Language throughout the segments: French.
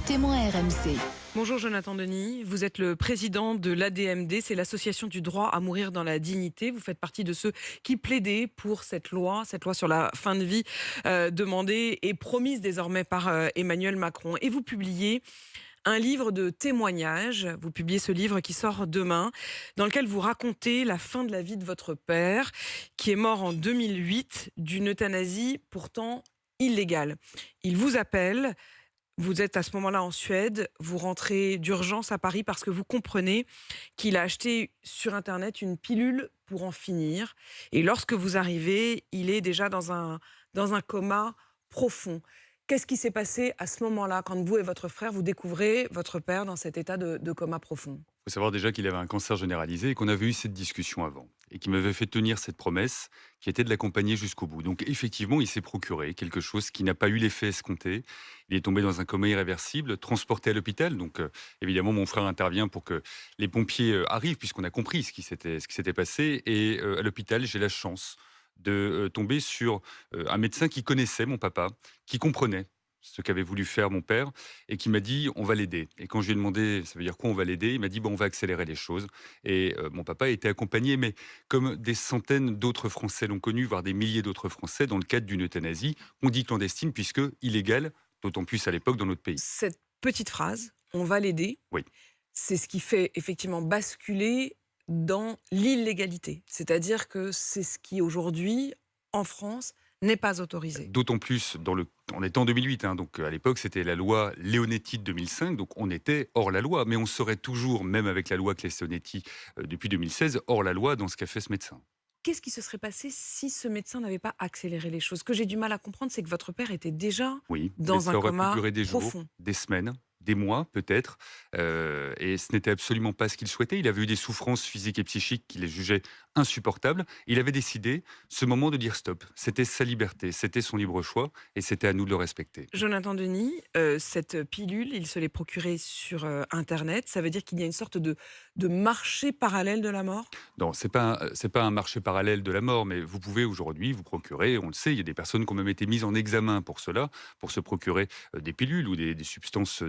Témoin RMC. Bonjour Jonathan Denis, vous êtes le président de l'ADMD, c'est l'association du droit à mourir dans la dignité. Vous faites partie de ceux qui plaidaient pour cette loi sur la fin de vie demandée et promise désormais par Emmanuel Macron. Et vous publiez un livre de témoignages, vous publiez ce livre qui sort demain, dans lequel vous racontez la fin de la vie de votre père, qui est mort en 2008 d'une euthanasie pourtant illégale. Il vous appelle. Vous êtes à ce moment-là en Suède, vous rentrez d'urgence à Paris parce que vous comprenez qu'il a acheté sur Internet une pilule pour en finir. Et lorsque vous arrivez, il est déjà dans un coma profond. Qu'est-ce qui s'est passé à ce moment-là, quand vous et votre frère, vous découvrez votre père dans cet état de coma profond ? Il faut savoir déjà qu'il avait un cancer généralisé et qu'on avait eu cette discussion avant. Et qu'il m'avait fait tenir cette promesse qui était de l'accompagner jusqu'au bout. Donc effectivement, il s'est procuré quelque chose qui n'a pas eu l'effet escompté. Il est tombé dans un coma irréversible, transporté à l'hôpital. Donc évidemment, mon frère intervient pour que les pompiers arrivent, puisqu'on a compris ce qui s'était passé. Et à l'hôpital, j'ai la chance de tomber sur un médecin qui connaissait mon papa, qui comprenait ce qu'avait voulu faire mon père, et qui m'a dit on va l'aider. Et quand je lui ai demandé ça veut dire quoi on va l'aider, il m'a dit bon, on va accélérer les choses. Et mon papa a été accompagné, mais comme des centaines d'autres Français l'ont connu, voire des milliers d'autres Français, dans le cadre d'une euthanasie, on dit clandestine puisque illégale, d'autant plus à l'époque dans notre pays. Cette petite phrase, on va l'aider, Oui. C'est ce qui fait effectivement basculer dans l'illégalité. C'est-à-dire que c'est ce qui aujourd'hui, en France, n'est pas autorisé. D'autant plus on était en 2008, donc à l'époque c'était la loi Leonetti de 2005, donc on était hors la loi, mais on serait toujours, même avec la loi Claes-Leonetti depuis 2016, hors la loi dans ce qu'a fait ce médecin. Qu'est-ce qui se serait passé si ce médecin n'avait pas accéléré les choses ? Ce que j'ai du mal à comprendre, c'est que votre père était déjà Oui, mais dans ça un aurait pu coma durer des jours, profond. des semaines, des mois peut-être, et ce n'était absolument pas ce qu'il souhaitait. Il avait eu des souffrances physiques et psychiques qu'il les jugeait insupportables. Il avait décidé, ce moment, de dire stop. C'était sa liberté, c'était son libre choix, et c'était à nous de le respecter. Jonathan Denis, cette pilule, il se l'est procurée sur Internet. Ça veut dire qu'il y a une sorte de marché parallèle de la mort ? Non, c'est pas un marché parallèle de la mort, mais vous pouvez aujourd'hui vous procurer, on le sait, il y a des personnes qui ont même été mises en examen pour cela, pour se procurer des pilules ou des substances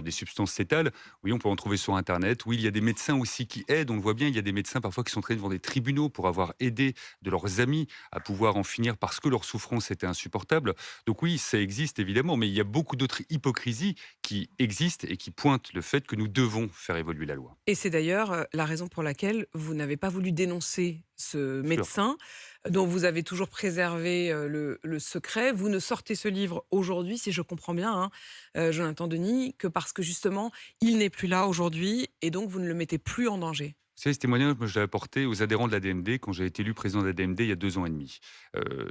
létales. Oui, on peut en trouver sur Internet. Oui, il y a des médecins aussi qui aident, on le voit bien, il y a des médecins parfois qui sont traînés devant des tribunaux pour avoir aidé de leurs amis à pouvoir en finir parce que leur souffrance était insupportable. Donc oui, ça existe évidemment, mais il y a beaucoup d'autres hypocrisies qui existent et qui pointent le fait que nous devons faire évoluer la loi. Et c'est d'ailleurs la raison pour laquelle vous n'avez pas voulu dénoncer ce médecin, dont vous avez toujours préservé le secret. Vous ne sortez ce livre aujourd'hui, si je comprends bien, Jonathan Denis, que parce que justement, il n'est plus là aujourd'hui et donc vous ne le mettez plus en danger. Vous savez, ce témoignage, moi, je l'ai apporté aux adhérents de l'ADMD quand j'ai été élu président de l'ADMD il y a 2 ans et demi.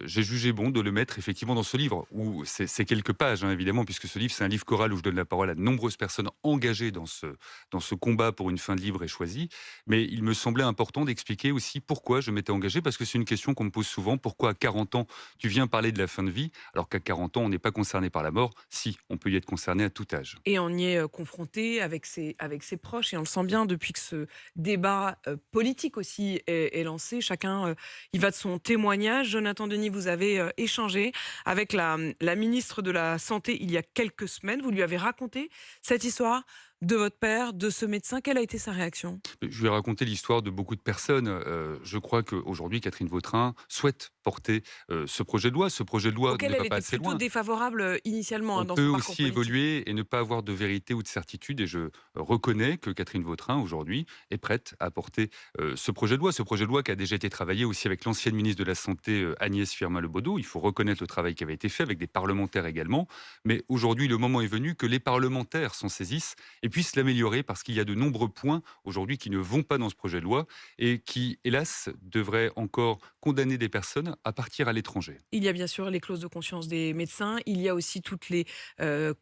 J'ai jugé bon de le mettre effectivement dans ce livre, où c'est quelques pages, évidemment, puisque ce livre, c'est un livre choral où je donne la parole à de nombreuses personnes engagées dans ce combat pour une fin de libre et choisie. Mais il me semblait important d'expliquer aussi pourquoi je m'étais engagé, parce que c'est une question qu'on me pose souvent. Pourquoi à 40 ans, tu viens parler de la fin de vie, alors qu'à 40 ans, on n'est pas concerné par la mort? Si, on peut y être concerné à tout âge. Et on y est confronté avec ses proches, et on le sent bien depuis que ce débat politique aussi est lancé. Chacun y va de son témoignage. Jonathan Denis, vous avez échangé avec la ministre de la Santé il y a quelques semaines. Vous lui avez raconté cette histoire de votre père, de ce médecin. Quelle a été sa réaction ? Je vais raconter l'histoire de beaucoup de personnes. Je crois qu'aujourd'hui, Catherine Vautrin souhaite porter ce projet de loi. Ce projet de loi Auquel ne elle va pas était assez plutôt loin. défavorable initialement On dans peut son parcours aussi politique. évoluer et ne pas avoir de vérité ou de certitude. Et je reconnais que Catherine Vautrin, aujourd'hui, est prête à porter ce projet de loi. Ce projet de loi qui a déjà été travaillé aussi avec l'ancienne ministre de la Santé, Agnès Firmin-Le Bodo. Il faut reconnaître le travail qui avait été fait avec des parlementaires également. Mais aujourd'hui, le moment est venu que les parlementaires s'en saisissent et puissent l'améliorer, parce qu'il y a de nombreux points aujourd'hui qui ne vont pas dans ce projet de loi et qui, hélas, devraient encore condamner des personnes à partir à l'étranger. Il y a bien sûr les clauses de conscience des médecins, il y a aussi toutes les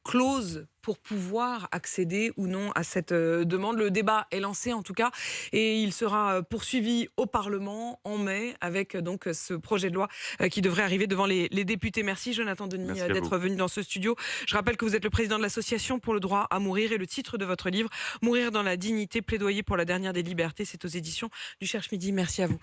clauses pour pouvoir accéder ou non à cette demande. Le débat est lancé en tout cas, et il sera poursuivi au Parlement en mai avec donc ce projet de loi qui devrait arriver devant les députés. Merci Jonathan Denis Merci à d'être vous. venu dans ce studio. Je rappelle que vous êtes le président de l'association pour le droit à mourir, et le titre de votre livre, Mourir dans la dignité, plaidoyer pour la dernière des libertés, c'est aux éditions du Cherche Midi. Merci à vous.